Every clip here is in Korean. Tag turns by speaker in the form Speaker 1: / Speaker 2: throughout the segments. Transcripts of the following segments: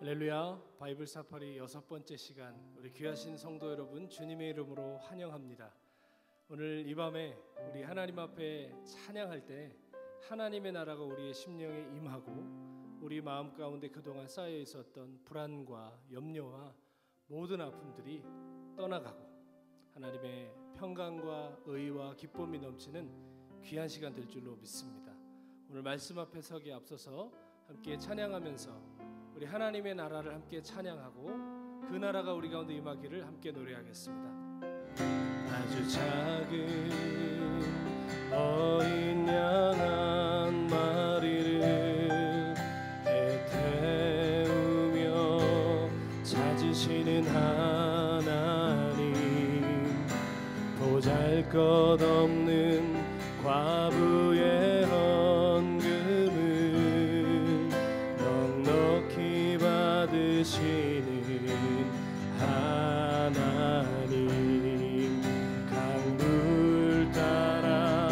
Speaker 1: 할렐루야. 바이블 사파리 6번째 시간, 우리 귀하신 성도 여러분 주님의 이름으로 환영합니다. 오늘 이 밤에 우리 하나님 앞에 찬양할 때 하나님의 나라가 우리의 심령에 임하고 우리 마음 가운데 그동안 쌓여 있었던 불안과 염려와 모든 아픔들이 떠나가고 하나님의 평강과 의와 기쁨이 넘치는 귀한 시간 될 줄로 믿습니다. 오늘 말씀 앞에 서기에 앞서서 함께 찬양하면서 우리 하나님의 나라를 함께 찬양하고 그 나라가 우리 가운데 임하기를 함께 노래하겠습니다. 아주 작은 어린 양 한 마리를 애태우며 찾으시는 하나님, 보잘것없는 과부의 헌금을 넉넉히 받으시는 하나님, 강물 따라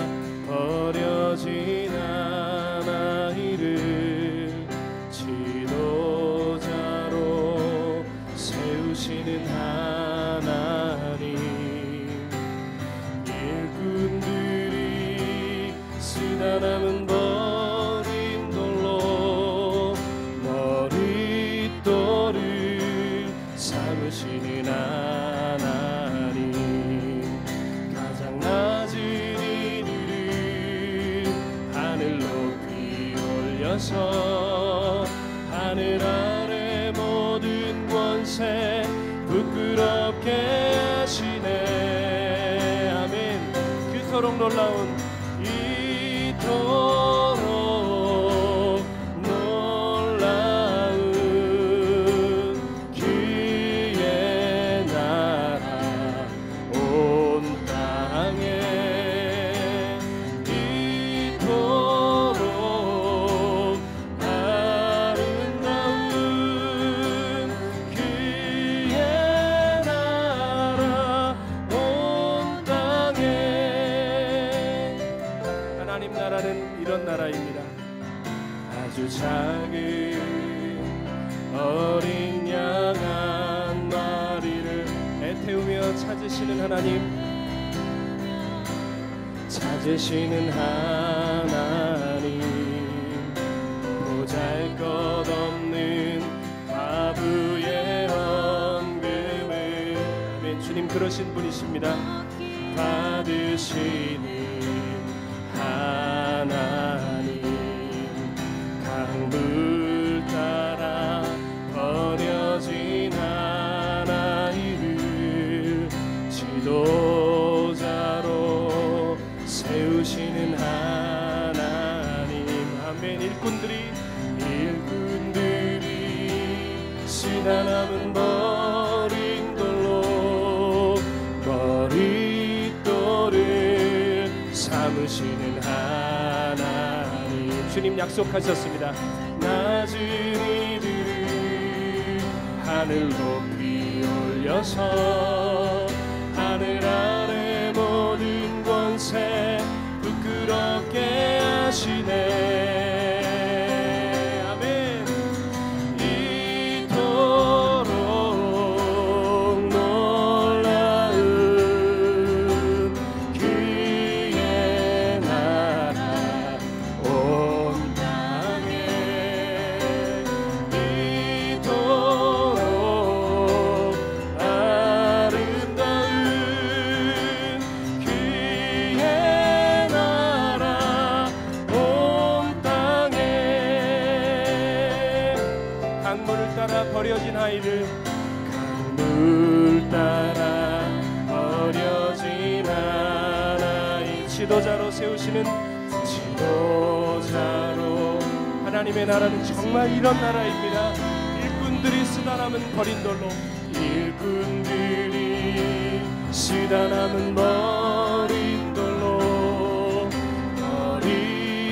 Speaker 1: 버려진 아이를 지도자로 세우시는 하나님, 일꾼들이 쓰다 남은 버린 돌로 머릿돌을 삼으시는 하나님, 가장 낮은 이들을 하늘 높이 올려서 하늘 아래 모든 권세 부끄럽게 하시네. 아멘. 그토록 놀라운 이토록 놀라운 그의 나라 온 땅에 이토록 아름다운 그의 나라 온 땅에. 하나님 나라는 이런 나라입니다. 아주 작은 어린 양 한 마리를 애태우며 찾으시는 하나님, 찾으시는 하나님, 보잘것없는 과부의 헌금을, 아멘, 주님 그러신 분이십니다. 받으시는 하나님, 강물 따라 버려진 아이를 지도자로 세우시는 하나님, 아멘. 일꾼들이 쓰다 남은 버린 돌로 머릿돌을 삼으시는 하나님, 주님 약속하셨습니다. 낮은 이들을 하늘 높이 올려서 하늘 아래 모든 권세 부끄럽게 하시네. 아멘. 이토록 놀라운 그의 나라 온 땅에 이토록 아름다운 그의 나라 온 땅에. 강물을 따라 버려진 아이를, 강물 따라 버려진 아이, 지도자로 세우시는 지도자로. 하나님의 나라는 정말 이런 나라입니다. 일꾼들이 쓰다 남은 버린 돌로, 일꾼들이 쓰다 남은 버린 돌로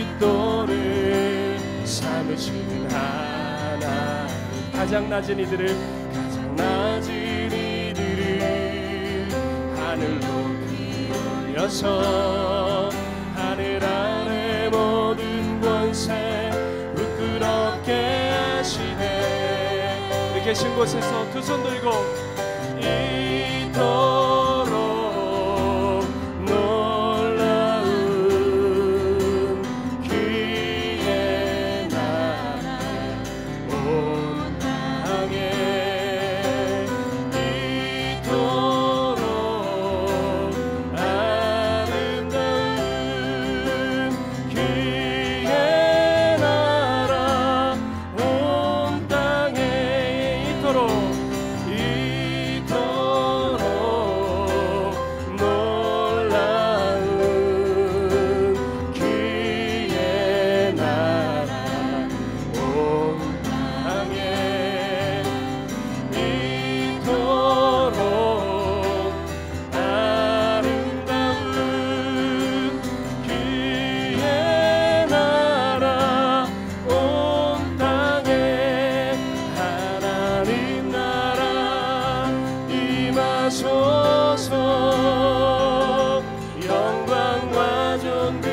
Speaker 1: 머릿돌을 삼으시는 하나님, 가장 낮은 이들을 하늘 높이 올려서 하늘 아래 모든 권세 부끄럽게 하시네. 계신 곳에서 두 손 들고 이토록 놀라운 그의 나라 온 땅에 이토록 아름다운 그의 나라 온 땅에 이토록 영광과 존귀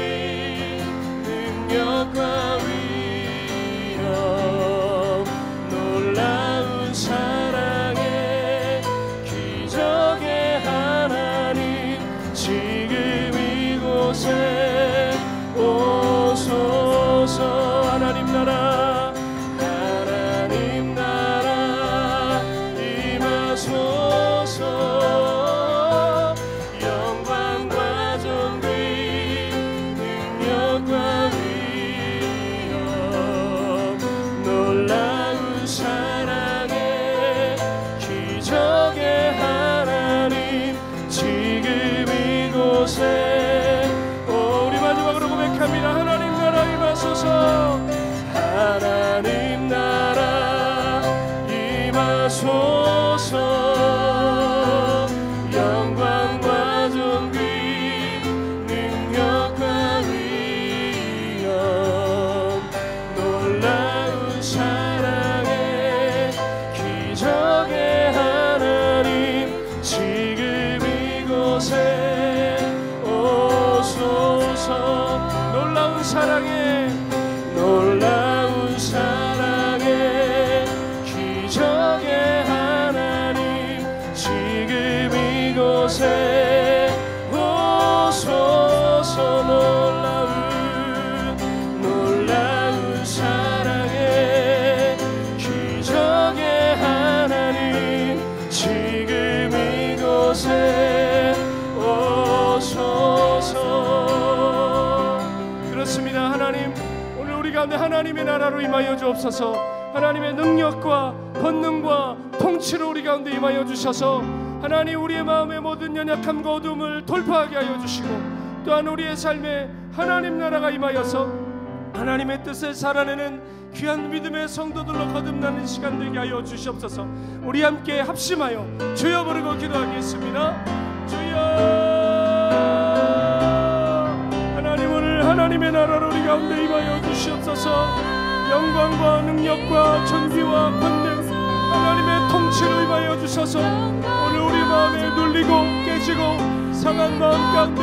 Speaker 1: 능력과 위엄 놀라운 사랑의 기적의 하나님 지금 이곳에 오소서. 하나님 나라 하나님 나라 임하소서. 우리 마지막으로 고백합니다. 하나님 나라 임하소서. 하나님 나라 임하소서. 영광과 존귀 능력과 위엄 놀라운 사랑의 기적의 하나님 지금 이곳에 놀라운 사랑의 기적의 하나님 지금 이곳에 오소서. 놀라운 사랑의 기적의 하나님 지금 이곳에 오소서. 그렇습니다. 하나님 오늘 우리 가운데 하나님의 나라로 임하여 주옵소서. 하나님의 능력과 권능과 통치로 우리 가운데 임하여 주셔서 하나님 우리의 마음의 모든 연약함과 어둠을 돌파하게 하여 주시고 또한 우리의 삶에 하나님 나라가 임하여서 하나님의 뜻을 살아내는 귀한 믿음의 성도들로 거듭나는 시간 되게 하여 주시옵소서. 우리 함께 합심하여 주여 부르고 기도하겠습니다. 주여. 하나님 오늘 하나님의 나라로 우리 가운데 임하여 주시옵소서. 영광과 능력과 존귀와 권능 하나님의 통치로 임하여 주셔서 오늘 우리 마음에 눌리고 깨지고 상한 마음 가운데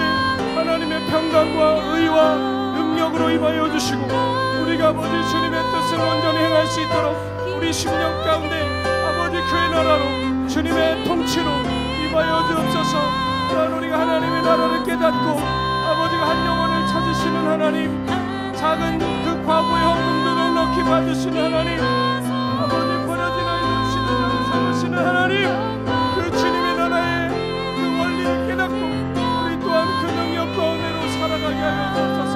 Speaker 1: 하나님의 평강과 의와 능력으로 임하여 주시고 우리가 아버지 주님의 뜻을 온전히 행할 수 있도록 우리 심령 가운데 아버지 그의 나라로 주님의 통치로 임하여 주옵소서. 또한 우리가 하나님의 나라를 깨닫고 아버지가 한 영혼을 찾으시는 하나님 작은 그 과거의 헌금도 넉넉히 받으시는 하나님 아버지 버려진 아이들 살리시는 하나님 그 주님의 나라의 그 원리를 깨닫고 우리 또한 그 능력과 은혜로 살아가게 하여 주옵소서.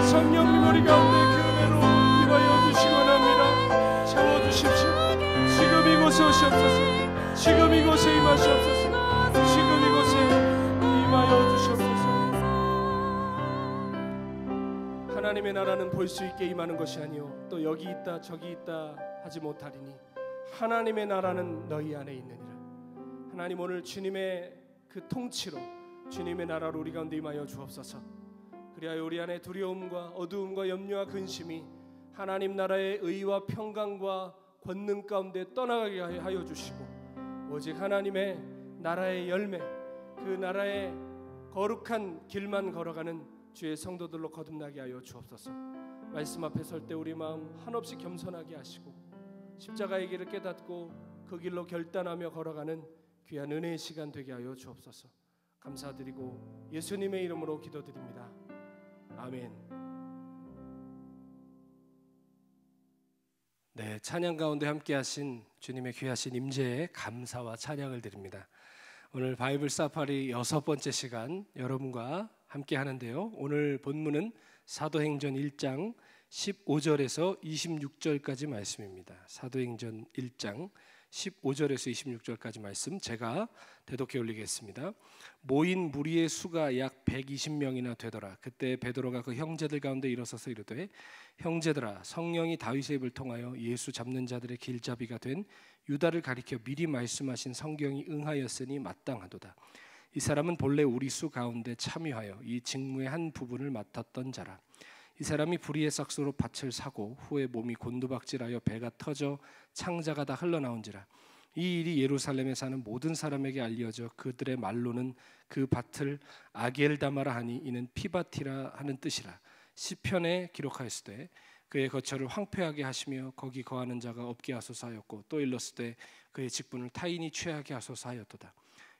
Speaker 1: 성령님 우리 가운데 그 은혜로 임하여 주시기 원합니다. 채워주십시오. 지금 이곳에 오시옵소서. 지금 이곳에 임하시옵소서. 지금 이곳에 임하여 주시옵소서. 하나님의 나라는 볼 수 있게 임하는 것이 아니요 또 여기 있다 저기 있다 하지 못하리니 하나님의 나라는 너희 안에 있느니라. 하나님 오늘 주님의 그 통치로 주님의 나라로 우리 가운데 임하여 주옵소서. 그리하여 우리 안에 두려움과 어두움과 염려와 근심이 하나님 나라의 의와 평강과 권능 가운데 떠나가게 하여 주시고 오직 하나님의 나라의 열매 그 나라의 거룩한 길만 걸어가는 주의 성도들로 거듭나게 하여 주옵소서. 말씀 앞에 설 때 우리 마음 한없이 겸손하게 하시고 십자가의 길을 깨닫고 그 길로 결단하며 걸어가는 귀한 은혜의 시간 되게 하여 주옵소서. 감사드리고 예수님의 이름으로 기도드립니다. 아멘. 네, 찬양 가운데 함께하신 주님의 귀하신 임재에 감사와 찬양을 드립니다. 오늘 바이블 사파리 6번째 시간 여러분과 함께 하는데요. 오늘 본문은 사도행전 1장 15절에서 26절까지 말씀입니다. 사도행전 1장 15절에서 26절까지 말씀 제가 대독해 올리겠습니다. 모인 무리의 수가 약 120명이나 되더라. 그때 베드로가 그 형제들 가운데 일어서서 이르되 형제들아, 성령이 다윗의 입을 통하여 예수 잡는 자들의 길잡이가 된 유다를 가리켜 미리 말씀하신 성경이 응하였으니 마땅하도다. 이 사람은 본래 우리 수 가운데 참여하여 이 직무의 한 부분을 맡았던 자라. 이 사람이 불의의 삭수로 밭을 사고 후에 몸이 곤두박질하여 배가 터져 창자가 다 흘러나온지라. 이 일이 예루살렘에 사는 모든 사람에게 알려져 그들의 말로는 그 밭을 아겔다마라 하니 이는 피바티라 하는 뜻이라. 시편에 기록하였으되 그의 거처를 황폐하게 하시며 거기 거하는 자가 없게 하소서 하였고 또 일렀으되 그의 직분을 타인이 취하게 하소서 하였도다.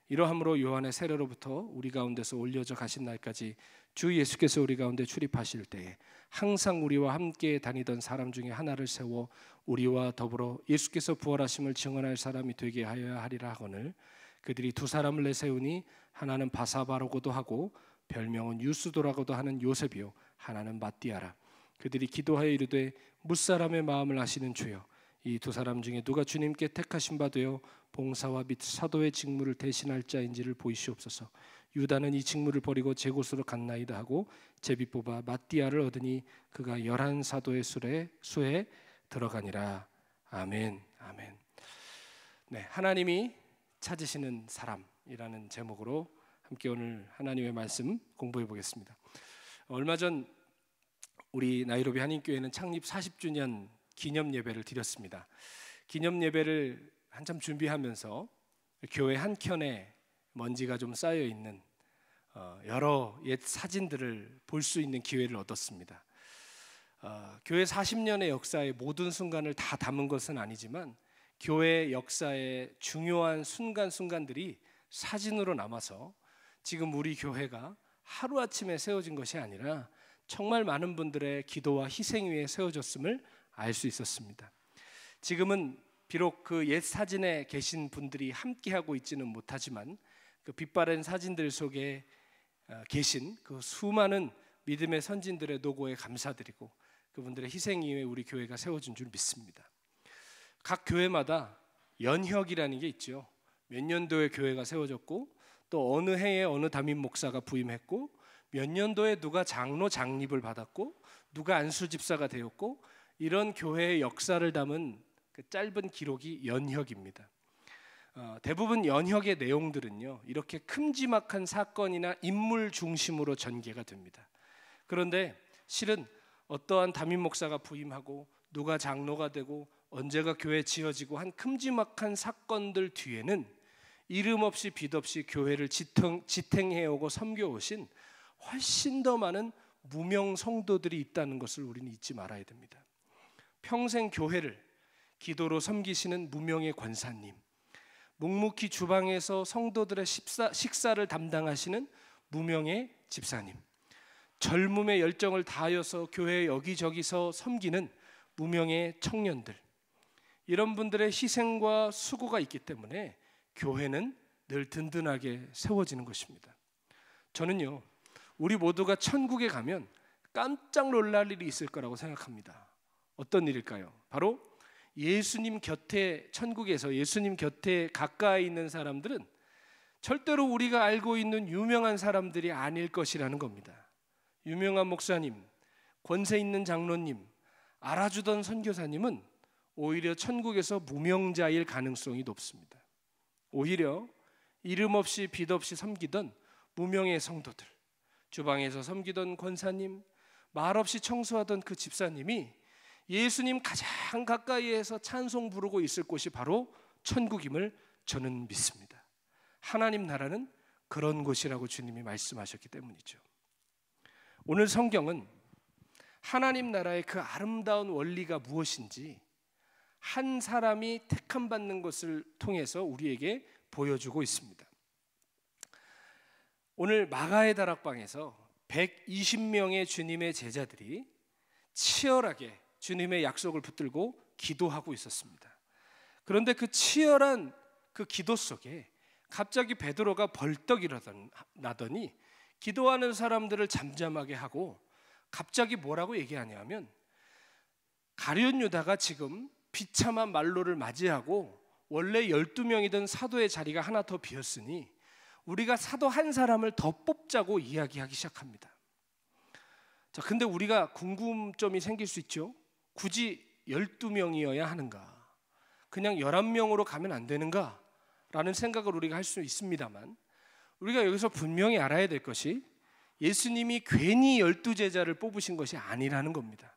Speaker 1: 이러함으로 요한의 세례로부터 우리 가운데서 올려져 가신 날까지 주 예수께서 우리 가운데 출입하실 때에 항상 우리와 함께 다니던 사람 중에 하나를 세워 우리와 더불어 예수께서 부활하심을 증언할 사람이 되게 하여야 하리라 하거늘 그들이 두 사람을 내세우니 하나는 바사바라고도 하고 별명은 유스도라고도 하는 요셉이요 하나는 마띠아라. 그들이 기도하여 이르되 무사람의 마음을 아시는 주여 이 두 사람 중에 누가 주님께 택하신 바 되어 봉사와 및 사도의 직무를 대신할 자인지를 보이시옵소서. 유다는 이 직무를 버리고 제 곳으로 갔나이다 하고 제비 뽑아 마띠아를 얻으니 그가 11사도의 수에 들어가니라. 아멘. 아멘. 네, 하나님이 찾으시는 사람이라는 제목으로 함께 오늘 하나님의 말씀 공부해 보겠습니다. 얼마 전 우리 나이로비 한인교회는 창립 40주년 기념 예배를 드렸습니다. 기념 예배를 한참 준비하면서 교회 한 켠에 먼지가 좀 쌓여 있는 여러 옛 사진들을 볼 수 있는 기회를 얻었습니다. 교회 40년의 역사의 모든 순간을 다 담은 것은 아니지만 교회 역사의 중요한 순간들이 사진으로 남아서 지금 우리 교회가 하루아침에 세워진 것이 아니라 정말 많은 분들의 기도와 희생 위에 세워졌음을 알 수 있었습니다. 지금은 비록 그 옛 사진에 계신 분들이 함께하고 있지는 못하지만 그 빛바랜 사진들 속에 계신 그 수많은 믿음의 선진들의 노고에 감사드리고 그분들의 희생 이후에 우리 교회가 세워진 줄 믿습니다. 각 교회마다 연혁이라는 게 있죠. 몇 년도에 교회가 세워졌고 또 어느 해에 어느 담임 목사가 부임했고 몇 년도에 누가 장로 장립을 받았고 누가 안수 집사가 되었고 이런 교회의 역사를 담은 그 짧은 기록이 연혁입니다. 대부분 연혁의 내용들은요 이렇게 큼지막한 사건이나 인물 중심으로 전개가 됩니다. 그런데 실은 어떠한 담임 목사가 부임하고 누가 장로가 되고 언제가 교회 지어지고 한 큼지막한 사건들 뒤에는 이름 없이 빛 없이 교회를 지탱해오고 섬겨오신 훨씬 더 많은 무명 성도들이 있다는 것을 우리는 잊지 말아야 됩니다. 평생 교회를 기도로 섬기시는 무명의 권사님, 묵묵히 주방에서 성도들의 식사를 담당하시는 무명의 집사님, 젊음의 열정을 다하여서 교회 여기저기서 섬기는 무명의 청년들, 이런 분들의 희생과 수고가 있기 때문에 교회는 늘 든든하게 세워지는 것입니다. 저는요 우리 모두가 천국에 가면 깜짝 놀랄 일이 있을 거라고 생각합니다. 어떤 일일까요? 바로 예수님 곁에, 천국에서 예수님 곁에 가까이 있는 사람들은 절대로 우리가 알고 있는 유명한 사람들이 아닐 것이라는 겁니다. 유명한 목사님, 권세 있는 장로님, 알아주던 선교사님은 오히려 천국에서 무명자일 가능성이 높습니다. 오히려 이름 없이 빛 없이 섬기던 무명의 성도들, 주방에서 섬기던 권사님, 말없이 청소하던 그 집사님이 예수님 가장 가까이에서 찬송 부르고 있을 곳이 바로 천국임을 저는 믿습니다. 하나님 나라는 그런 곳이라고 주님이 말씀하셨기 때문이죠. 오늘 성경은 하나님 나라의 그 아름다운 원리가 무엇인지, 한 사람이 택함 받는 것을 통해서 우리에게 보여주고 있습니다. 오늘 마가의 다락방에서 120명의 주님의 제자들이 치열하게 주님의 약속을 붙들고 기도하고 있었습니다. 그런데 그 치열한 그 기도 속에 갑자기 베드로가 벌떡 일어나더니 기도하는 사람들을 잠잠하게 하고 갑자기 뭐라고 얘기하냐면, 가룟 유다가 지금 비참한 말로를 맞이하고 원래 12명이던 사도의 자리가 하나 더 비었으니 우리가 사도 한 사람을 더 뽑자고 이야기하기 시작합니다. 자, 근데 우리가 궁금점이 생길 수 있죠. 굳이 12명이어야 하는가? 그냥 11명으로 가면 안 되는가? 라는 생각을 우리가 할 수 있습니다만, 우리가 여기서 분명히 알아야 될 것이 예수님이 괜히 12제자를 뽑으신 것이 아니라는 겁니다.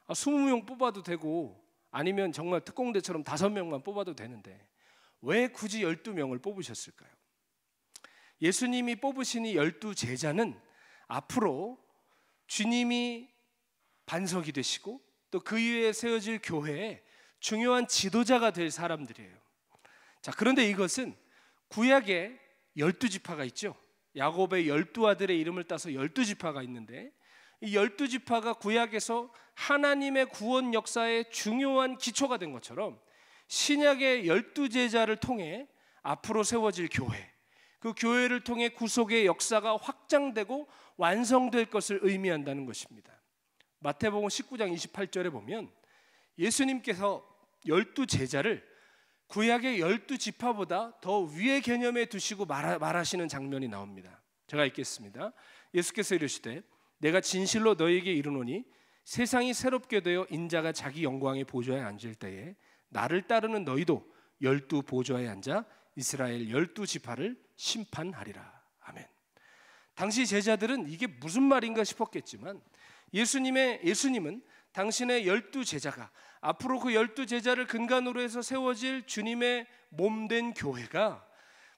Speaker 1: 20명 뽑아도 되고 아니면 정말 특공대처럼 5명만 뽑아도 되는데 왜 굳이 12명을 뽑으셨을까요? 예수님이 뽑으시니 12제자는 앞으로 주님이 반석이 되시고 또 그 위에 세워질 교회에 중요한 지도자가 될 사람들이에요. 자, 그런데 이것은 구약에 12지파가 있죠. 야곱의 12아들의 이름을 따서 12지파가 있는데, 이 12지파가 구약에서 하나님의 구원 역사의 중요한 기초가 된 것처럼 신약의 12제자를 통해 앞으로 세워질 교회, 그 교회를 통해 구속의 역사가 확장되고 완성될 것을 의미한다는 것입니다. 마태복음 19장 28절에 보면 예수님께서 12제자를 구약의 12지파보다 더 위의 개념에 두시고 말하시는 장면이 나옵니다. 제가 읽겠습니다. 예수께서 이르시되 내가 진실로 너희에게 이르노니 세상이 새롭게 되어 인자가 자기 영광의 보좌에 앉을 때에 나를 따르는 너희도 12 보좌에 앉아 이스라엘 12지파를 심판하리라. 아멘. 당시 제자들은 이게 무슨 말인가 싶었겠지만 예수님은 당신의 12제자가 앞으로 그 12제자를 근간으로 해서 세워질 주님의 몸된 교회가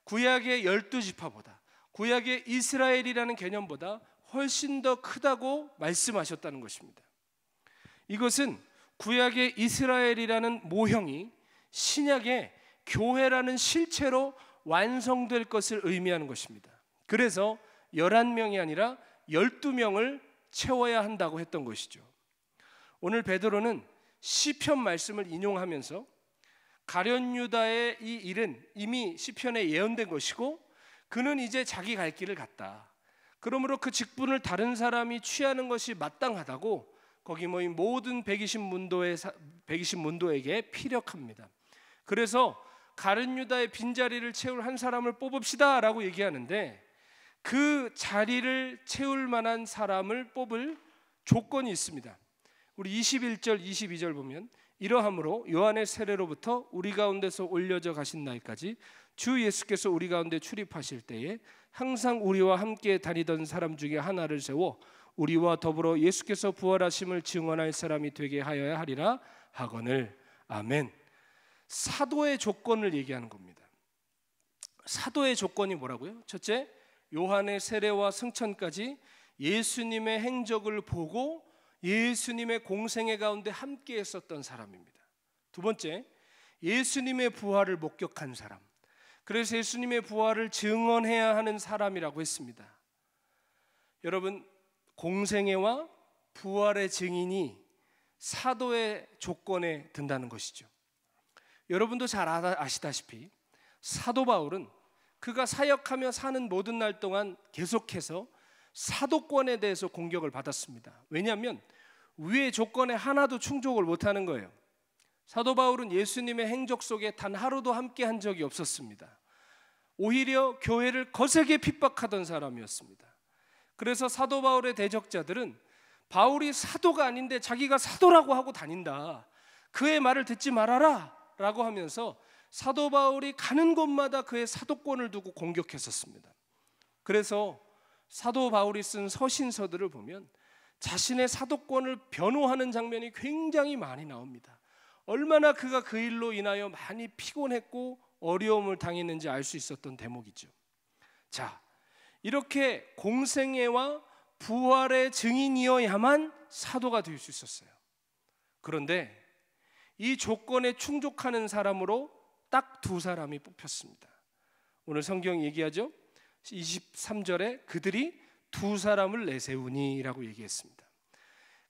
Speaker 1: 구약의 12지파보다, 구약의 이스라엘이라는 개념보다 훨씬 더 크다고 말씀하셨다는 것입니다. 이것은 구약의 이스라엘이라는 모형이 신약의 교회라는 실체로 완성될 것을 의미하는 것입니다. 그래서 11명이 아니라 12명을 채워야 한다고 했던 것이죠. 오늘 베드로는 시편 말씀을 인용하면서 가룟 유다의 이 일은 이미 시편에 예언된 것이고 그는 이제 자기 갈 길을 갔다. 그러므로 그 직분을 다른 사람이 취하는 것이 마땅하다고 거기 모인 모든 120문도에게 피력합니다. 그래서 가룟 유다의 빈자리를 채울 한 사람을 뽑읍시다 라고 얘기하는데, 그 자리를 채울 만한 사람을 뽑을 조건이 있습니다. 우리 21절 22절 보면 이러함으로 요한의 세례로부터 우리 가운데서 올려져 가신 날까지 주 예수께서 우리 가운데 출입하실 때에 항상 우리와 함께 다니던 사람 중에 하나를 세워 우리와 더불어 예수께서 부활하심을 증언할 사람이 되게 하여야 하리라 하거늘. 아멘. 사도의 조건을 얘기하는 겁니다. 사도의 조건이 뭐라고요? 첫째, 요한의 세례와 승천까지 예수님의 행적을 보고 예수님의 공생애 가운데 함께 했었던 사람입니다. 두 번째, 예수님의 부활을 목격한 사람. 그래서 예수님의 부활을 증언해야 하는 사람이라고 했습니다. 여러분, 공생애와 부활의 증인이 사도의 조건에 든다는 것이죠. 여러분도 잘 아시다시피 사도 바울은 그가 사역하며 사는 모든 날 동안 계속해서 사도권에 대해서 공격을 받았습니다. 왜냐하면 위의 조건에 하나도 충족을 못하는 거예요. 사도 바울은 예수님의 행적 속에 단 하루도 함께 한 적이 없었습니다. 오히려 교회를 거세게 핍박하던 사람이었습니다. 그래서 사도 바울의 대적자들은 바울이 사도가 아닌데 자기가 사도라고 하고 다닌다, 그의 말을 듣지 말아라 라고 하면서 사도 바울이 가는 곳마다 그의 사도권을 두고 공격했었습니다. 그래서 사도 바울이 쓴 서신서들을 보면 자신의 사도권을 변호하는 장면이 굉장히 많이 나옵니다. 얼마나 그가 그 일로 인하여 많이 피곤했고 어려움을 당했는지 알 수 있었던 대목이죠. 자, 이렇게 공생애와 부활의 증인이어야만 사도가 될 수 있었어요. 그런데 이 조건에 충족하는 사람으로 딱 두 사람이 뽑혔습니다. 오늘 성경이 얘기하죠. 23절에 그들이 두 사람을 내세우니 라고 얘기했습니다.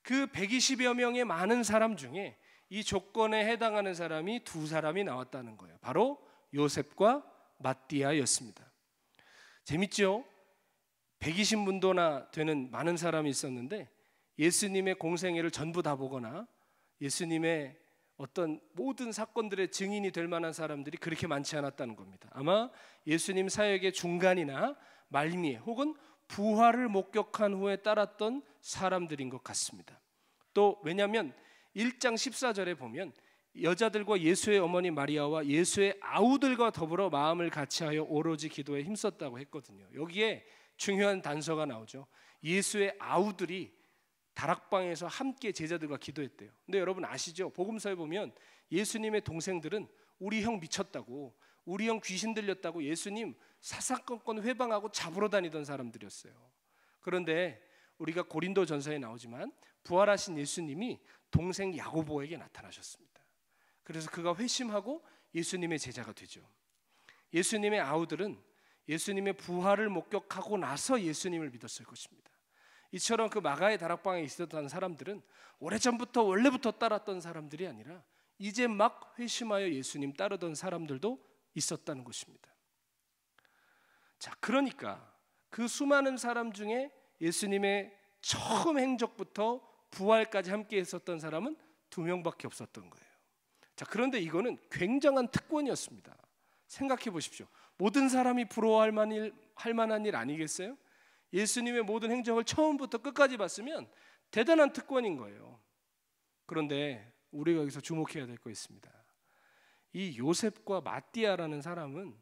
Speaker 1: 그 120여 명의 많은 사람 중에 이 조건에 해당하는 사람이 두 사람이 나왔다는 거예요. 바로 요셉과 마띠아였습니다. 재밌죠? 120문도나 되는 많은 사람이 있었는데 예수님의 공생애를 전부 다 보거나 예수님의 어떤 모든 사건들의 증인이 될 만한 사람들이 그렇게 많지 않았다는 겁니다. 아마 예수님 사역의 중간이나 말미에 혹은 부활을 목격한 후에 따랐던 사람들인 것 같습니다. 또 왜냐하면 1장 14절에 보면 여자들과 예수의 어머니 마리아와 예수의 아우들과 더불어 마음을 같이하여 오로지 기도에 힘썼다고 했거든요. 여기에 중요한 단서가 나오죠. 예수의 아우들이 다락방에서 함께 제자들과 기도했대요. 근데 여러분 아시죠? 복음서에 보면 예수님의 동생들은 우리 형 미쳤다고, 우리 형 귀신 들렸다고 예수님 사사건건 회방하고 잡으러 다니던 사람들이었어요. 그런데 우리가 고린도전서에 나오지만 부활하신 예수님이 동생 야고보에게 나타나셨습니다. 그래서 그가 회심하고 예수님의 제자가 되죠. 예수님의 아우들은 예수님의 부활을 목격하고 나서 예수님을 믿었을 것입니다. 이처럼 그 마가의 다락방에 있었던 사람들은 오래전부터 원래부터 따랐던 사람들이 아니라 이제 막 회심하여 예수님 따르던 사람들도 있었다는 것입니다. 자, 그러니까 그 수많은 사람 중에 예수님의 처음 행적부터 부활까지 함께 했었던 사람은 2명밖에 없었던 거예요. 자, 그런데 이거는 굉장한 특권이었습니다. 생각해 보십시오. 모든 사람이 부러워할 만한 일 아니겠어요? 예수님의 모든 행적을 처음부터 끝까지 봤으면 대단한 특권인 거예요. 그런데 우리가 여기서 주목해야 될 거 있습니다. 이 요셉과 마띠아라는 사람은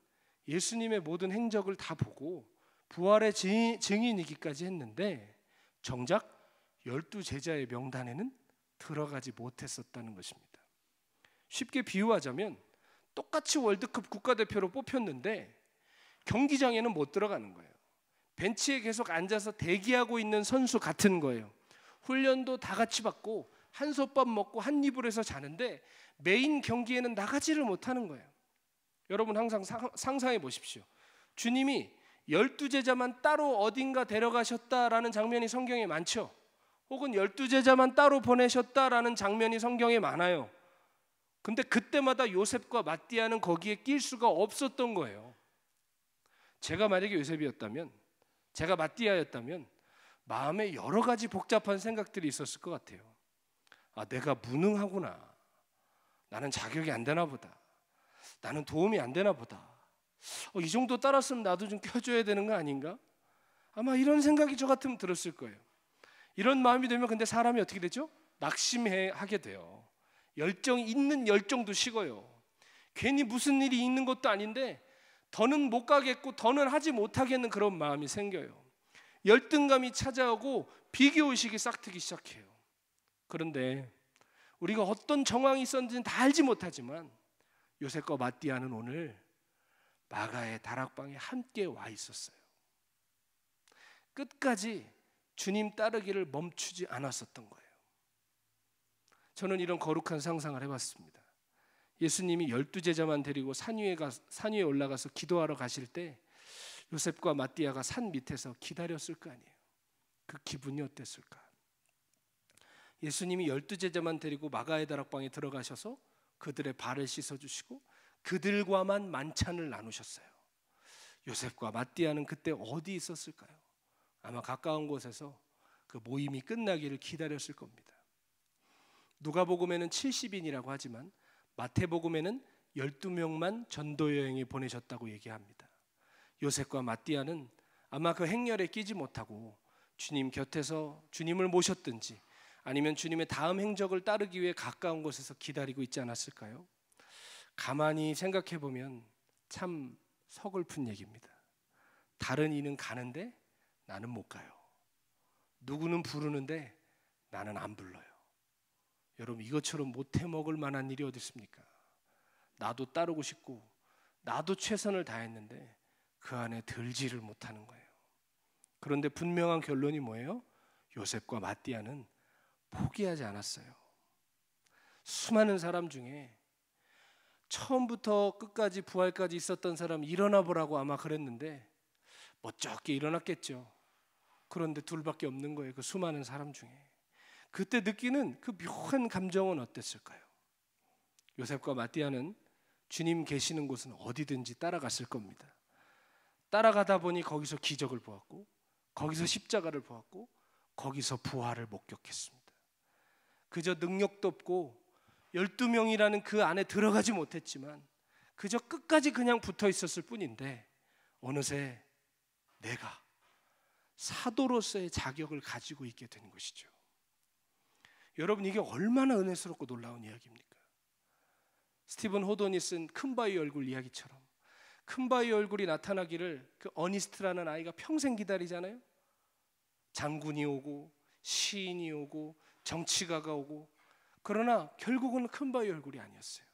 Speaker 1: 예수님의 모든 행적을 다 보고 부활의 증인이기까지 했는데 정작 12제자의 명단에는 들어가지 못했었다는 것입니다. 쉽게 비유하자면 똑같이 월드컵 국가대표로 뽑혔는데 경기장에는 못 들어가는 거예요. 벤치에 계속 앉아서 대기하고 있는 선수 같은 거예요. 훈련도 다 같이 받고 한솥밥 먹고 한 이불에서 자는데 메인 경기에는 나가지를 못하는 거예요. 여러분 항상 상상해 보십시오. 주님이 12제자만 따로 어딘가 데려가셨다라는 장면이 성경에 많죠. 혹은 12제자만 따로 보내셨다라는 장면이 성경에 많아요. 근데 그때마다 요셉과 마띠아는 거기에 낄 수가 없었던 거예요. 제가 만약에 요셉이었다면, 제가 마띠아였다면 마음에 여러 가지 복잡한 생각들이 있었을 것 같아요. 아, 내가 무능하구나. 나는 자격이 안 되나 보다. 나는 도움이 안 되나 보다. 이 정도 따랐으면 나도 좀 껴줘야 되는 거 아닌가? 아마 이런 생각이 저 같으면 들었을 거예요. 이런 마음이 들면 근데 사람이 어떻게 되죠? 낙심하게 돼요. 열정이 있는 열정도 식어요. 괜히 무슨 일이 있는 것도 아닌데 더는 못 가겠고 더는 하지 못하겠는 그런 마음이 생겨요. 열등감이 찾아오고 비교의식이 싹트기 시작해요. 그런데 우리가 어떤 정황이 있었는지는 다 알지 못하지만 요셉과 마띠아는 오늘 마가의 다락방에 함께 와 있었어요. 끝까지 주님 따르기를 멈추지 않았었던 거예요. 저는 이런 거룩한 상상을 해봤습니다. 예수님이 12제자만 데리고 산 위에 올라가서 기도하러 가실 때 요셉과 마띠아가 산 밑에서 기다렸을 거 아니에요. 그 기분이 어땠을까? 예수님이 12제자만 데리고 마가의 다락방에 들어가셔서 그들의 발을 씻어주시고 그들과만 만찬을 나누셨어요. 요셉과 마띠아는 그때 어디 있었을까요? 아마 가까운 곳에서 그 모임이 끝나기를 기다렸을 겁니다. 누가복음에는 70인이라고 하지만 마태복음에는 12명만 전도 여행에 보내셨다고 얘기합니다. 요셉과 마띠아는 아마 그 행렬에 끼지 못하고 주님 곁에서 주님을 모셨든지 아니면 주님의 다음 행적을 따르기 위해 가까운 곳에서 기다리고 있지 않았을까요? 가만히 생각해 보면 참 서글픈 얘기입니다. 다른 이는 가는데 나는 못 가요. 누구는 부르는데 나는 안 불러요. 여러분 이것처럼 못해 먹을 만한 일이 어디 있습니까? 나도 따르고 싶고 나도 최선을 다했는데 그 안에 들지를 못하는 거예요. 그런데 분명한 결론이 뭐예요? 요셉과 마띠아는 포기하지 않았어요. 수많은 사람 중에 처음부터 끝까지 부활까지 있었던 사람 일어나 보라고 아마 그랬는데 멋쩍게 일어났겠죠. 그런데 둘밖에 없는 거예요. 그 수많은 사람 중에. 그때 느끼는 그 묘한 감정은 어땠을까요? 요셉과 마띠아는 주님 계시는 곳은 어디든지 따라갔을 겁니다. 따라가다 보니 거기서 기적을 보았고, 거기서 십자가를 보았고, 거기서 부활을 목격했습니다. 그저 능력도 없고 12명이라는 그 안에 들어가지 못했지만 그저 끝까지 그냥 붙어 있었을 뿐인데 어느새 내가 사도로서의 자격을 가지고 있게 된 것이죠. 여러분, 이게 얼마나 은혜스럽고 놀라운 이야기입니까? 스티븐 호돈이 쓴 큰바위 얼굴 이야기처럼 큰바위 얼굴이 나타나기를 그 어니스트라는 아이가 평생 기다리잖아요. 장군이 오고 시인이 오고 정치가가 오고, 그러나 결국은 큰바위 얼굴이 아니었어요.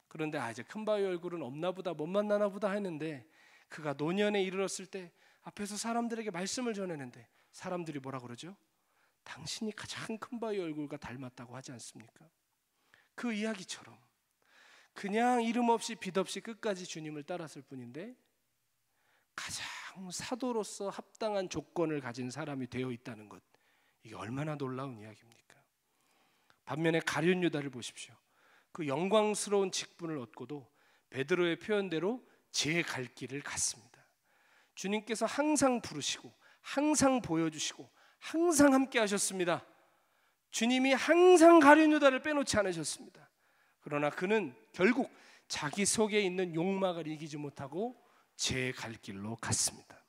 Speaker 1: 그런데 이제 큰바위 얼굴은 없나 보다, 못 만나나 보다 했는데 그가 노년에 이르렀을 때 앞에서 사람들에게 말씀을 전했는데 사람들이 뭐라 그러죠? 당신이 가장 큰바위 얼굴과 닮았다고 하지 않습니까? 그 이야기처럼 그냥 이름 없이 빛 없이 끝까지 주님을 따랐을 뿐인데 가장 사도로서 합당한 조건을 가진 사람이 되어 있다는 것, 이게 얼마나 놀라운 이야기입니까? 반면에 가룟 유다를 보십시오. 그 영광스러운 직분을 얻고도 베드로의 표현대로 제 갈 길을 갔습니다. 주님께서 항상 부르시고 항상 보여주시고 항상 함께 하셨습니다. 주님이 항상 가룟 유다를 빼놓지 않으셨습니다. 그러나 그는 결국 자기 속에 있는 욕망을 이기지 못하고 제 갈 길로 갔습니다.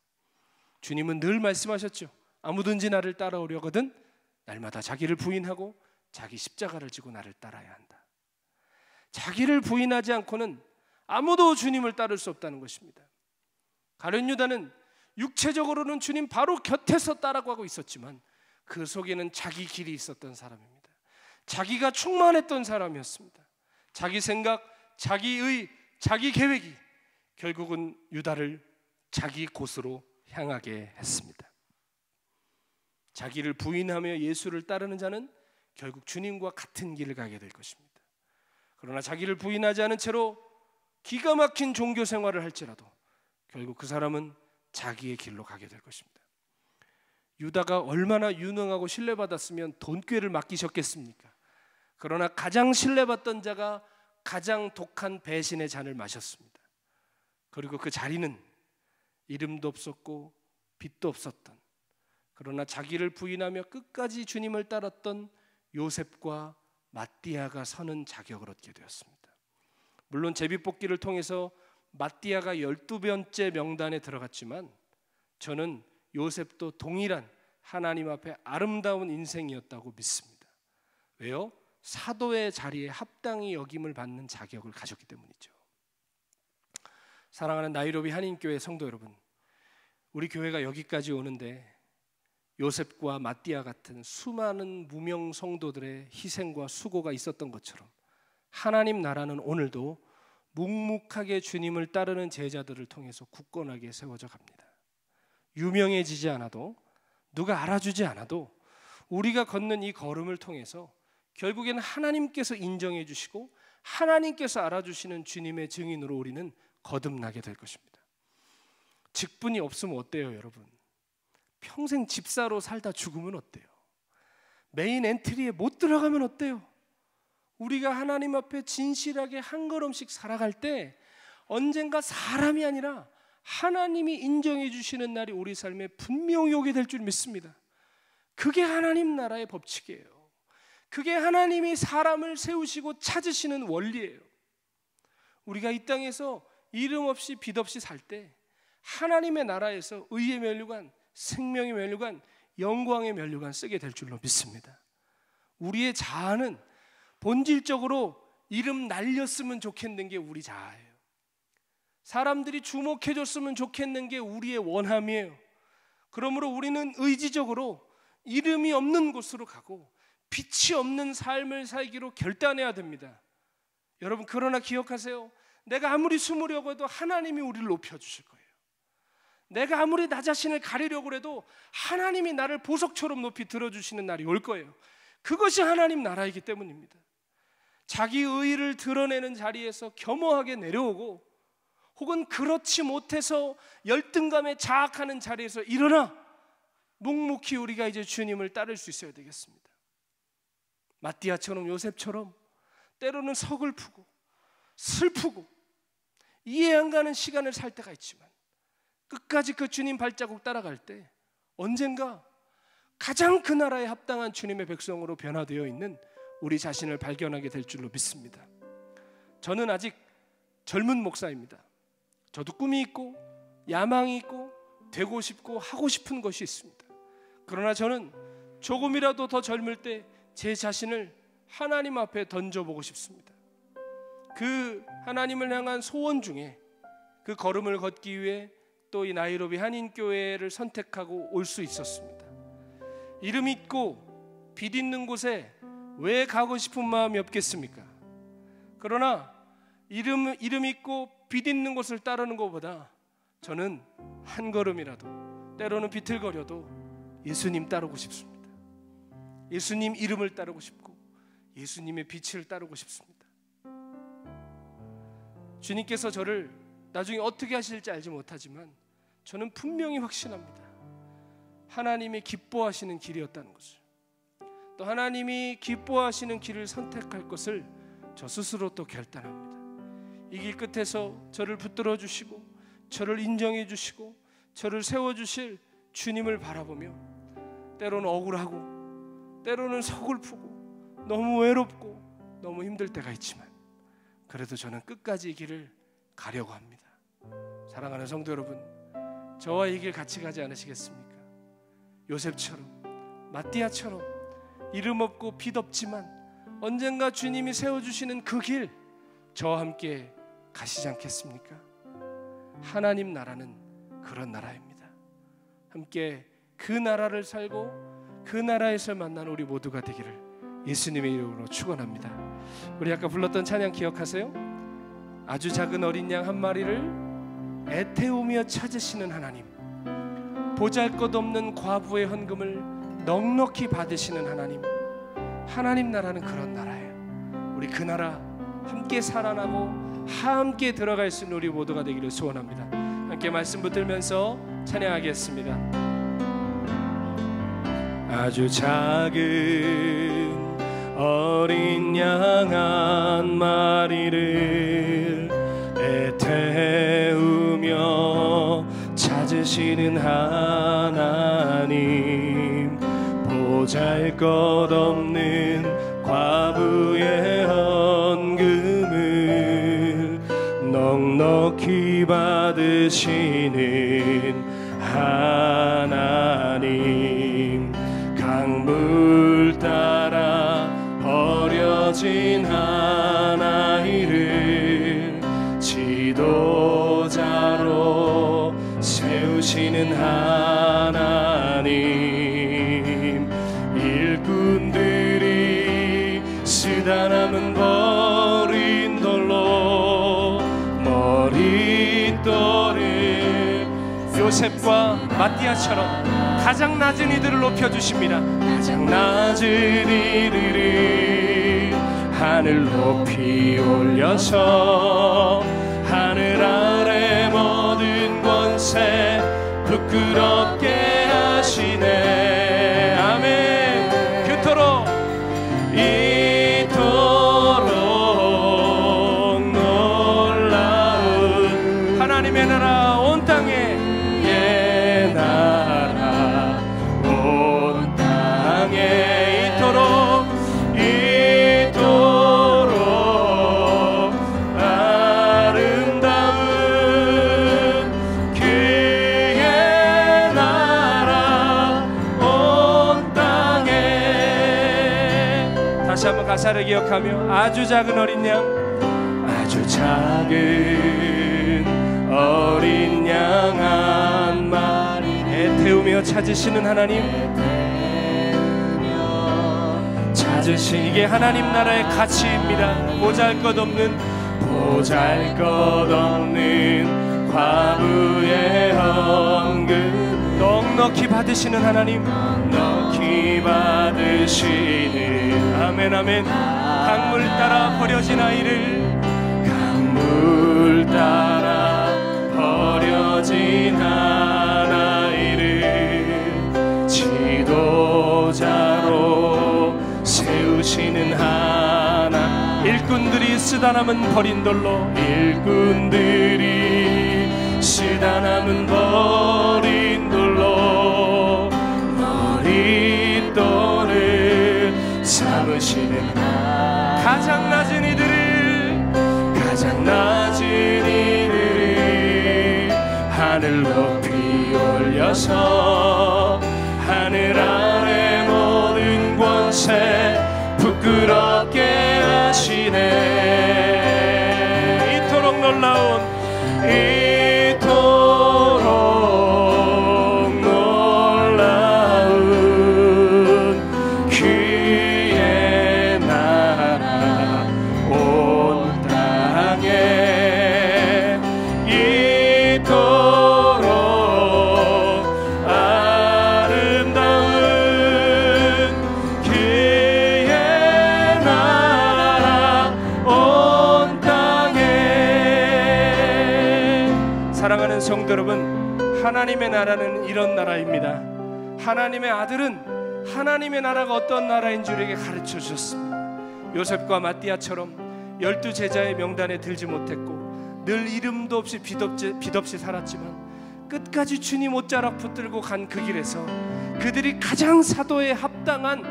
Speaker 1: 주님은 늘 말씀하셨죠. 아무든지 나를 따라오려거든 날마다 자기를 부인하고 자기 십자가를 지고 나를 따라야 한다. 자기를 부인하지 않고는 아무도 주님을 따를 수 없다는 것입니다. 가룟 유다는 육체적으로는 주님 바로 곁에서 따라가고 있었지만 그 속에는 자기 길이 있었던 사람입니다. 자기가 충만했던 사람이었습니다. 자기 생각, 자기의, 자기 계획이 결국은 유다를 자기 곳으로 향하게 했습니다. 자기를 부인하며 예수를 따르는 자는 결국 주님과 같은 길을 가게 될 것입니다. 그러나 자기를 부인하지 않은 채로 기가 막힌 종교 생활을 할지라도 결국 그 사람은 자기의 길로 가게 될 것입니다. 유다가 얼마나 유능하고 신뢰받았으면 돈꾀를 맡기셨겠습니까? 그러나 가장 신뢰받던 자가 가장 독한 배신의 잔을 마셨습니다. 그리고 그 자리는 이름도 없었고 빛도 없었던, 그러나 자기를 부인하며 끝까지 주님을 따랐던 요셉과 마띠아가 서는 자격을 얻게 되었습니다. 물론 제비뽑기를 통해서 마띠아가 12번째 명단에 들어갔지만 저는 요셉도 동일한 하나님 앞에 아름다운 인생이었다고 믿습니다. 왜요? 사도의 자리에 합당히 여김을 받는 자격을 가졌기 때문이죠. 사랑하는 나이로비 한인교회 성도 여러분, 우리 교회가 여기까지 오는데 요셉과 마띠아 같은 수많은 무명 성도들의 희생과 수고가 있었던 것처럼 하나님 나라는 오늘도 묵묵하게 주님을 따르는 제자들을 통해서 굳건하게 세워져 갑니다. 유명해지지 않아도, 누가 알아주지 않아도 우리가 걷는 이 걸음을 통해서 결국에는 하나님께서 인정해 주시고 하나님께서 알아주시는 주님의 증인으로 우리는 거듭나게 될 것입니다. 직분이 없으면 어때요, 여러분? 평생 집사로 살다 죽으면 어때요? 메인 엔트리에 못 들어가면 어때요? 우리가 하나님 앞에 진실하게 한 걸음씩 살아갈 때 언젠가 사람이 아니라 하나님이 인정해 주시는 날이 우리 삶에 분명히 오게 될 줄 믿습니다. 그게 하나님 나라의 법칙이에요. 그게 하나님이 사람을 세우시고 찾으시는 원리예요. 우리가 이 땅에서 이름 없이 빛 없이 살 때 하나님의 나라에서 의의 면류관, 생명의 면류관, 영광의 면류관 쓰게 될 줄로 믿습니다. 우리의 자아는 본질적으로 이름 날렸으면 좋겠는 게 우리 자아예요. 사람들이 주목해줬으면 좋겠는 게 우리의 원함이에요. 그러므로 우리는 의지적으로 이름이 없는 곳으로 가고 빛이 없는 삶을 살기로 결단해야 됩니다. 여러분, 그러나 기억하세요. 내가 아무리 숨으려고 해도 하나님이 우리를 높여주실 거예요. 내가 아무리 나 자신을 가리려고 해도 하나님이 나를 보석처럼 높이 들어주시는 날이 올 거예요. 그것이 하나님 나라이기 때문입니다. 자기 의의를 드러내는 자리에서 겸허하게 내려오고, 혹은 그렇지 못해서 열등감에 자악하는 자리에서 일어나 묵묵히 우리가 이제 주님을 따를 수 있어야 되겠습니다. 마띠아처럼, 요셉처럼 때로는 서글프고 슬프고 이해 안 가는 시간을 살 때가 있지만, 끝까지 그 주님 발자국 따라갈 때 언젠가 가장 그 나라에 합당한 주님의 백성으로 변화되어 있는 우리 자신을 발견하게 될 줄로 믿습니다. 저는 아직 젊은 목사입니다. 저도 꿈이 있고 야망이 있고 되고 싶고 하고 싶은 것이 있습니다. 그러나 저는 조금이라도 더 젊을 때 제 자신을 하나님 앞에 던져보고 싶습니다. 그 하나님을 향한 소원 중에 그 걸음을 걷기 위해 또 이 나이로비 한인교회를 선택하고 올 수 있었습니다. 이름 있고 빛 있는 곳에 왜 가고 싶은 마음이 없겠습니까? 그러나 이름 있고 빛 있는 곳을 따르는 것보다 저는 한 걸음이라도, 때로는 비틀거려도 예수님 따르고 싶습니다. 예수님 이름을 따르고 싶고 예수님의 빛을 따르고 싶습니다. 주님께서 저를 나중에 어떻게 하실지 알지 못하지만 저는 분명히 확신합니다. 하나님이 기뻐하시는 길이었다는 것을, 또 하나님이 기뻐하시는 길을 선택할 것을 저 스스로 또 결단합니다. 이 길 끝에서 저를 붙들어 주시고 저를 인정해 주시고 저를 세워주실 주님을 바라보며 때로는 억울하고 때로는 서글프고 너무 외롭고 너무 힘들 때가 있지만, 그래도 저는 끝까지 이 길을 가려고 합니다. 사랑하는 성도 여러분, 저와 이 길 같이 가지 않으시겠습니까? 요셉처럼, 마띠아처럼 이름 없고 빛 없지만 언젠가 주님이 세워주시는 그 길, 저와 함께 가시지 않겠습니까? 하나님 나라는 그런 나라입니다. 함께 그 나라를 살고 그 나라에서 만난 우리 모두가 되기를 예수님의 이름으로 축원합니다. 우리 아까 불렀던 찬양 기억하세요? 아주 작은 어린 양 한 마리를 애태우며 찾으시는 하나님, 보잘것없는 과부의 헌금을 넉넉히 받으시는 하나님, 하나님 나라는 그런 나라예요. 우리 그 나라 함께 살아나고 함께 들어갈 수 있는 우리 모두가 되기를 소원합니다. 함께 말씀 붙들면서 찬양하겠습니다. 아주 작은 어린 양 한 마리를 애태우며 찾으시는 하나님, 보잘것없는 과부의 헌금을 넉넉히 받으시는 하나님, 강물 따라 버려진 한 아이를 지도자로 세우시는 하나님, 일꾼들이 쓰다 남은 버린 돌로 머릿돌을 요셉과 마띠아처럼 가장 낮은 이들을 높여주십니다. 가장 낮은 이들을 하늘 높이 올려서 하늘 아래 모든 권세 부끄럽게 하시네. 아멘. 그토록 이토록 놀라운 하나님의 나라 온 땅에 가사를 기억하며 아주 작은 어린 양, 아주 작은 어린 양 한 마리 애태우며 찾으시는 하나님, 찾으신 이게 하나님 나라의 가치입니다. 보잘것없는 과부의 헌금 넉넉히 받으시는 하나님, 넉넉히 받으시는 받으시는 아멘 아멘. 강물 따라 버려진 아이를 강물 따라 버려진 아이를 지도자로 세우시는 하나. 일꾼들이 쓰다 남은 버린 돌로 일꾼들이 쓰다 남은 버린 돌로 머릿돌을 삼으시는 가장 낮은 이들을 가장 낮은 이들을 하늘 높이 올려서 하늘 아래 모든 권세 부끄럽게 하시네. 이토록 놀라운 성도 여러분, 하나님의 나라는 이런 나라입니다. 하나님의 아들은 하나님의 나라가 어떤 나라인 줄 우리에게 가르쳐 주셨습니다. 요셉과 마띠아처럼 12 제자의 명단에 들지 못했고 늘 이름도 없이 빚없이 살았지만 끝까지 주님 옷자락 붙들고 간 그 길에서 그들이 가장 사도에 합당한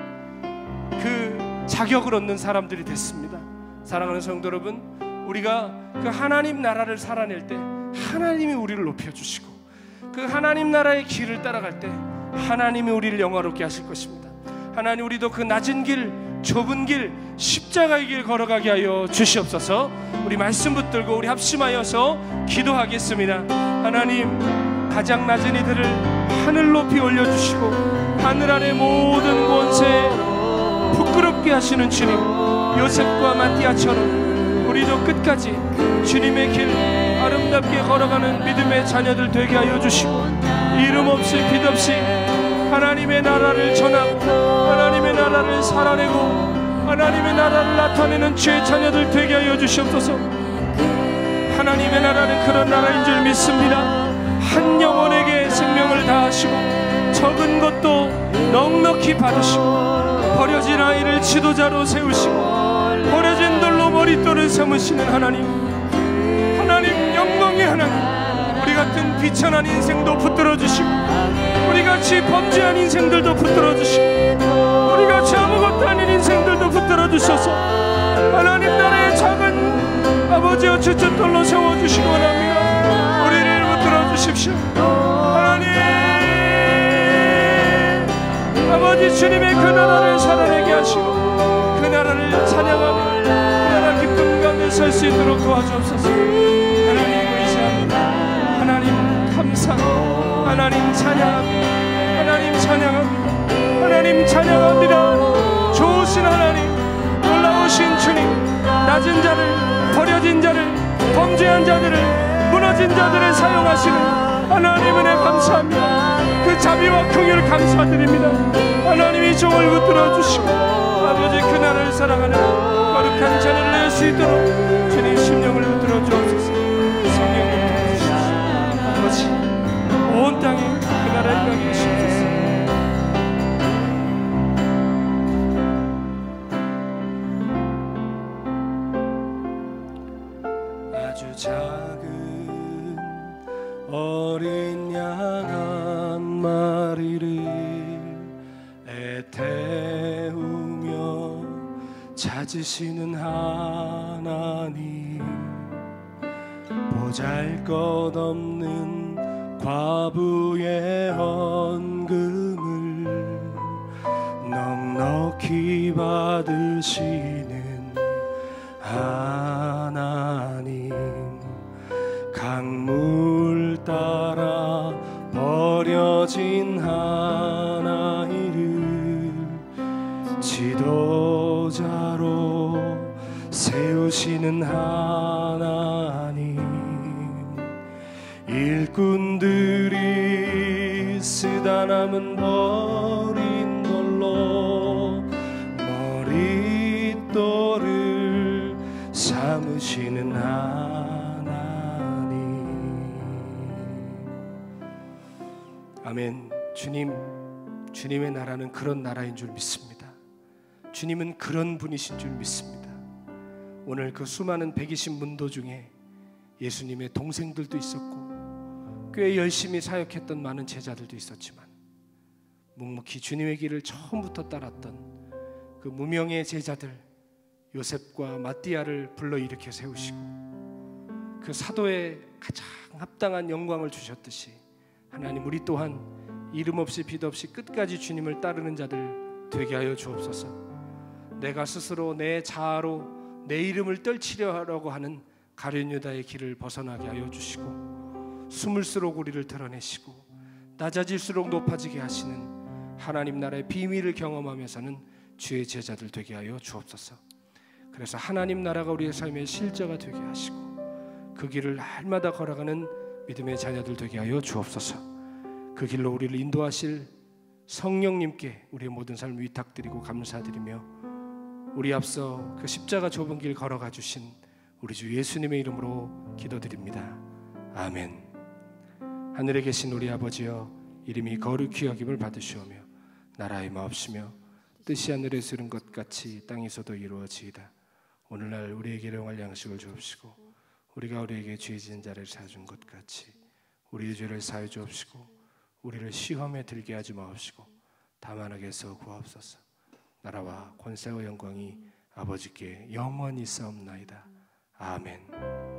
Speaker 1: 그 자격을 얻는 사람들이 됐습니다. 사랑하는 성도 여러분, 우리가 그 하나님 나라를 살아낼 때 하나님이 우리를 높여주시고 그 하나님 나라의 길을 따라갈 때 하나님이 우리를 영화롭게 하실 것입니다. 하나님, 우리도 그 낮은 길, 좁은 길, 십자가의 길 걸어가게 하여 주시옵소서. 우리 말씀 붙들고 우리 합심하여서 기도하겠습니다. 하나님, 가장 낮은 이들을 하늘 높이 올려주시고 하늘 아래 모든 권세 부끄럽게 하시는 주님, 요셉과 마띠아처럼 우리도 끝까지 주님의 길 아름답게 걸어가는 믿음의 자녀들 되게 하여 주시고 이름 없이 빚 없이 하나님의 나라를 전하고 하나님의 나라를 살아내고 하나님의 나라를 나타내는 주의 자녀들 되게 하여 주시옵소서. 하나님의 나라는 그런 나라인 줄 믿습니다. 한 영혼에게 생명을 다하시고 적은 것도 넉넉히 받으시고 버려진 아이를 지도자로 세우시고 버려진 돌로 머릿돌을 삼으시는 하나님, 영광의 하나님, 우리 같은 비천한 인생도 붙들어 주시고 우리같이 범죄한 인생들도 붙들어 주시고 우리같이 아무것도 아닌 인생들도 붙들어 주셔서 하나님 나라의 작은 아버지여 주춧돌로 세워주시기 원합니다. 우리를 붙들어 주십시오. 하나님, 아버지 주님의 그 나라를 살아내게 하시고 그 나라를 찬양하며 그 나라 기쁨 가운데 설 수 있도록 도와주옵소서. 하나님 의지합니다. 하나님 감사합니다. 하나님 찬양합니다. 하나님 찬양합니다. 하나님 찬양합니다. 좋으신 하나님, 놀라우신 주님, 낮은 자를, 버려진 자를, 범죄한 자들을, 무너진 자들을 사용하시는 하나님 은혜 감사합니다. 그 자비와 긍휼을 감사드립니다. 하나님이 종을 붙들어 주시고 아버지 그 나라를 사랑하는 거룩한 자녀를 낼 수 있도록 주님 심령을 붙들어 주옵소서. 성령님 주십시오. 아버지, 온 땅에 그 나라를 가게 하시옵소서. 아주 작은 어린 양 한 마리를 애태우며 찾으시는 하나님, 보잘것없는 과부의 헌금을 넉넉히 받으시는 하나님, 강물 따라 버려진 한 아이를 지도자로 세우시는 하나님, 일꾼들이 쓰다 남은 버린 돌로 아멘. 주님의 나라는 그런 나라인 줄 믿습니다. 주님은 그런 분이신 줄 믿습니다. 오늘 그 수많은 120 문도 중에 예수님의 동생들도 있었고 꽤 열심히 사역했던 많은 제자들도 있었지만 묵묵히 주님의 길을 처음부터 따랐던 그 무명의 제자들 요셉과 마띠아를 불러일으켜 세우시고 그 사도의 가장 합당한 영광을 주셨듯이 하나님 우리 또한 이름 없이 빛 없이 끝까지 주님을 따르는 자들 되게 하여 주옵소서. 내가 스스로 내 자아로 내 이름을 떨치려 하려고 하는 가룟 유다의 길을 벗어나게 하여 주시고 숨을수록 우리를 드러내시고 낮아질수록 높아지게 하시는 하나님 나라의 비밀을 경험하면서는 주의 제자들 되게 하여 주옵소서. 그래서 하나님 나라가 우리의 삶의 실제가 되게 하시고 그 길을 날마다 걸어가는 믿음의 자녀들 되게 하여 주옵소서. 그 길로 우리를 인도하실 성령님께 우리의 모든 삶을 위탁드리고 감사드리며 우리 앞서 그 십자가 좁은 길 걸어가 주신 우리 주 예수님의 이름으로 기도드립니다. 아멘. 하늘에 계신 우리 아버지여, 이름이 거룩히 여김을 받으시오며 나라의 마옵시며 뜻이 하늘에서 이룬 것 같이 땅에서도 이루어지이다. 오늘날 우리에게 일용할 양식을 주옵시고 우리가 우리에게 죄 지은 자를 사준 것 같이 우리의 죄를 사하여 주옵시고 우리를 시험에 들게 하지 마옵시고 다만 악에서 구하옵소서. 나라와 권세와 영광이 아버지께 영원히 있사옵나이다. 아멘.